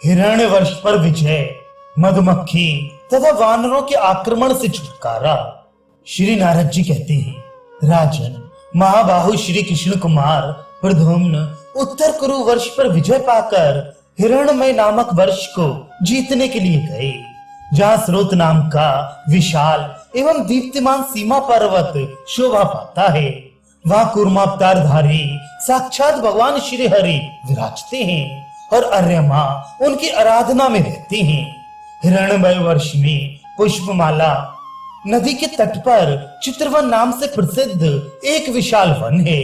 हिरण्यवर्ष पर विजय, मधुमक्खी तथा वानरों के आक्रमण से छुटकारा। श्री नारद जी कहते हैं, राजन, महाबाहु श्री कृष्ण कुमार प्रद्युम्न उत्तर कुरु वर्ष पर विजय पाकर हिरण्यमय नामक वर्ष को जीतने के लिए गए, जहाँ स्रोत नाम का विशाल एवं दीप्तिमान सीमा पर्वत शोभा पाता है। वहाँ कूर्मावतारधारी साक्षात भगवान श्री हरि विराजते हैं और अर्यमा उनकी आराधना में रहते हैं। हिरण्यमय वर्ष में पुष्पमाला नदी के तट पर चित्रवन नाम से प्रसिद्ध एक विशाल वन है,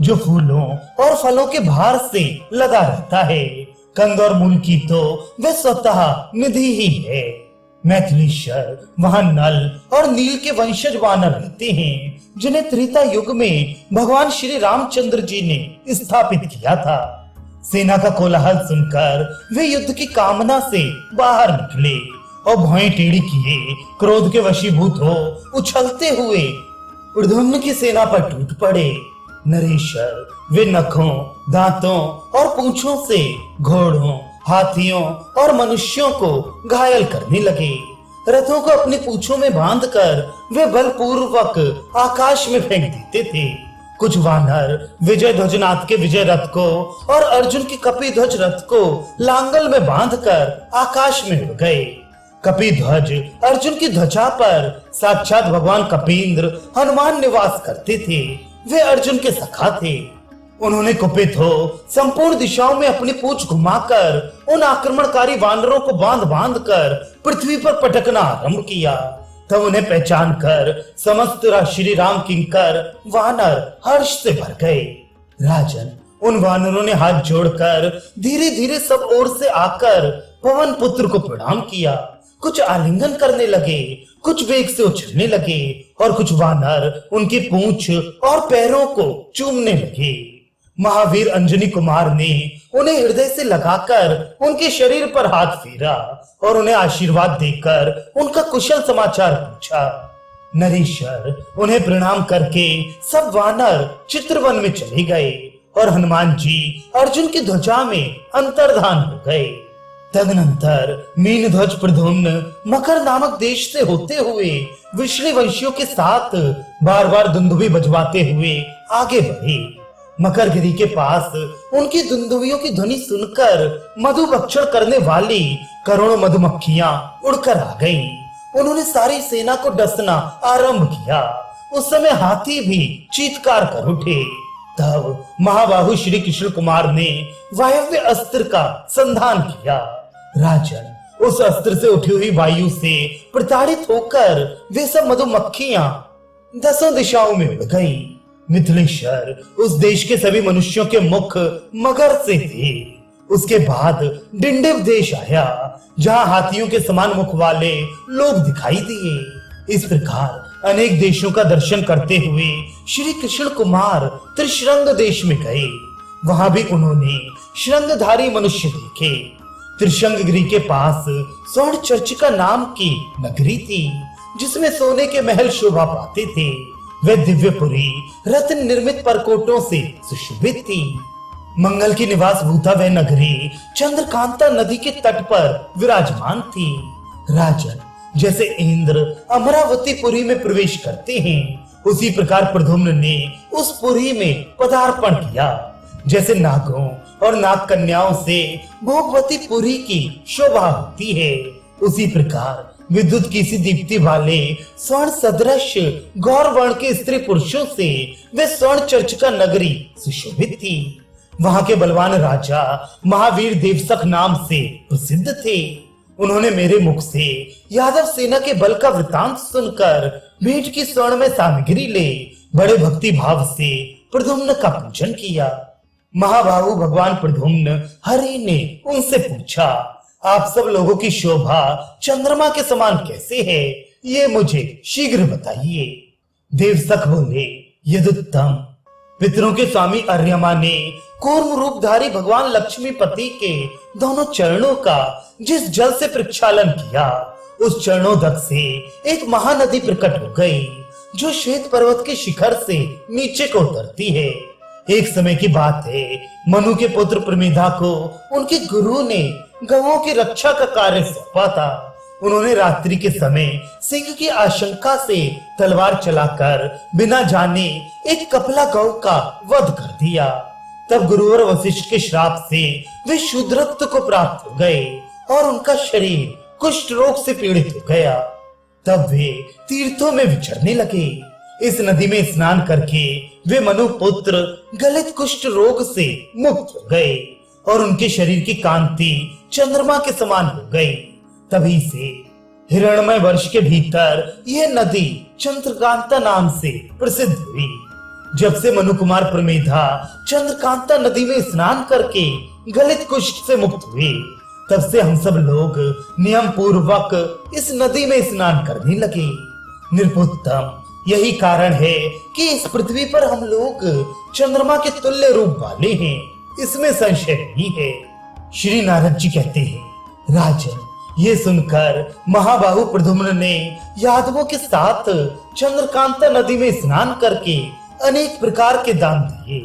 जो फूलों और फलों के भार से लदा रहता है। कंद और मूल की तो वे स्वतः निधि ही है। मैथिलीश्वर वहां नल और नील के वंशज वानर रहते हैं, जिन्हें त्रेता युग में भगवान श्री रामचंद्र जी ने स्थापित किया था। सेना का कोलाहल सुनकर वे युद्ध की कामना से बाहर निकले और भौएं टेढ़ी किए क्रोध के वशीभूत हो उछलते हुए प्रद्युम्न की सेना पर टूट पड़े। नरेश्वर वे नखों, दांतों और पूंछों से घोड़ों, हाथियों और मनुष्यों को घायल करने लगे। रथों को अपनी पूंछों में बांधकर वे बलपूर्वक आकाश में फेंक देते थे। कुछ वानर विजय ध्वजनाथ के विजय रथ को और अर्जुन की कपि ध्वज रथ को लांगल में बांधकर आकाश में उड़ गए। कपि ध्वज अर्जुन की ध्वजा पर साक्षात भगवान कपींद्र हनुमान निवास करते थे। वे अर्जुन के सखा थे। उन्होंने कुपित हो संपूर्ण दिशाओं में अपनी पूंछ घुमाकर उन आक्रमणकारी वानरों को बांध बांध कर पृथ्वी पर पटकना आरंभ किया। तब उन्हें पहचान कर समस्त श्री राम किंकर वानर हर्ष से भर गए। राजन, उन वानरों ने हाथ जोड़कर धीरे धीरे सब ओर से आकर पवन पुत्र को प्रणाम किया। कुछ आलिंगन करने लगे, कुछ वेग से उछलने लगे और कुछ वानर उनकी पूंछ और पैरों को चूमने लगे। महावीर अंजनी कुमार ने उन्हें हृदय से लगाकर उनके शरीर पर हाथ फेरा और उन्हें आशीर्वाद देकर उनका कुशल समाचार पूछा। नरेश्वर उन्हें प्रणाम करके सब वानर चित्रवन में चले गए और हनुमान जी अर्जुन की ध्वजा में अंतर्धान हो गए। तदनंतर मीन ध्वज प्रद्युम्न मकर नामक देश से होते हुए विष्णु वंशियों के साथ बार बार दुंदुभी बजवाते हुए आगे बढ़े। मकरगिरी के पास उनकी दुंदुभियों की ध्वनि सुनकर मधु भक्षण करने वाली करोड़ों मधुमक्खियां उड़कर आ गईं। उन्होंने सारी सेना को डसना आरंभ किया। उस समय हाथी भी चीत्कार कर उठे। तब महाबाहु श्री कृष्ण कुमार ने वायव्य अस्त्र का संधान किया। राजन, उस अस्त्र से उठी हुई वायु से प्रताड़ित होकर वे सब मधुमक्खियां दसों दिशाओं में उड़ गईं। मिथिलेश्वर उस देश के सभी मनुष्यों के मुख मगर से थे। उसके बाद डिंडिव देश आया, जहां हाथियों के समान मुख वाले लोग दिखाई दिए। इस प्रकार अनेक देशों का दर्शन करते हुए श्री कृष्ण कुमार त्रिशृंग देश में गए। वहां भी उन्होंने श्रृंगधारी मनुष्य देखे। त्रिशंगगिरी के पास स्वर्ण चर्चिका नाम की नगरी थी, जिसमें सोने के महल शोभा पाते थे। वे दिव्यपुरी रत्न निर्मित परकोटों से सुशोभित थी। मंगल की निवास भूता वह नगरी चंद्रकांता नदी के तट पर विराजमान थी। राजन, जैसे इंद्र अमरावतीपुरी में प्रवेश करते हैं, उसी प्रकार प्रद्युम्न ने उस पुरी में पदार्पण किया। जैसे नागों और नाग कन्याओं से भोगवतीपुरी की शोभा होती है, उसी प्रकार विद्युत की सी दीप्ति वाले स्वर्ण सदृश गौर वर्ण के स्त्री पुरुषों से वे स्वर्ण चर्चिका नगरी सुशोभित थी। वहां के बलवान राजा महावीर देवसख नाम से प्रसिद्ध थे। उन्होंने मेरे मुख से यादव सेना के बल का वृतांत सुनकर भेंट की स्वर्ण में सामग्री ले बड़े भक्ति भाव से प्रद्युम्न का पूजन किया। महाबाहु भगवान प्रद्युम्न हरि ने उनसे पूछा, आप सब लोगों की शोभा चंद्रमा के समान कैसे है, ये मुझे शीघ्र बताइए। देवसख बोले, यदुत्तम। पितरों के स्वामी अर्यमा ने कूर्म रूपधारी भगवान लक्ष्मीपति के दोनों चरणों का जिस जल से प्रक्षालन किया, उस चरणोदक से एक महानदी प्रकट हो गई, जो श्वेत पर्वत के शिखर से नीचे को उतरती है। एक समय की बात है, मनु के पुत्र प्रमेधा को उनके गुरु ने गौओं की रक्षा का कार्य सौंपा था। उन्होंने रात्रि के समय सिंह की आशंका से तलवार चलाकर बिना जाने एक कपला गौ का वध कर दिया। तब गुरु और वशिष्ठ के श्राप से वे शूद्रत्व को प्राप्त हो गए और उनका शरीर कुष्ठ रोग से पीड़ित हो गया। तब वे तीर्थों में विचरने लगे। इस नदी में स्नान करके वे मनु पुत्र गलित कुष्ठ रोग से मुक्त हो गए और उनके शरीर की कांति चंद्रमा के समान हो गई। तभी से हिरण्मय वर्ष के भीतर यह नदी चंद्रकांता नाम से प्रसिद्ध हुई। जब से मनु कुमार प्रमेधा चंद्रकांता नदी में स्नान करके गलित कुष्ठ से मुक्त हुए, तब से हम सब लोग नियम पूर्वक इस नदी में स्नान करने लगे। नृपोत्तम, यही कारण है कि इस पृथ्वी पर हम लोग चंद्रमा के तुल्य रूप वाले हैं, इसमें संशय नहीं है। श्री नारद जी कहते हैं, राजन, ये सुनकर महाबाहु प्रद्युम्न ने यादवों के साथ चंद्रकांता नदी में स्नान करके अनेक प्रकार के दान दिए।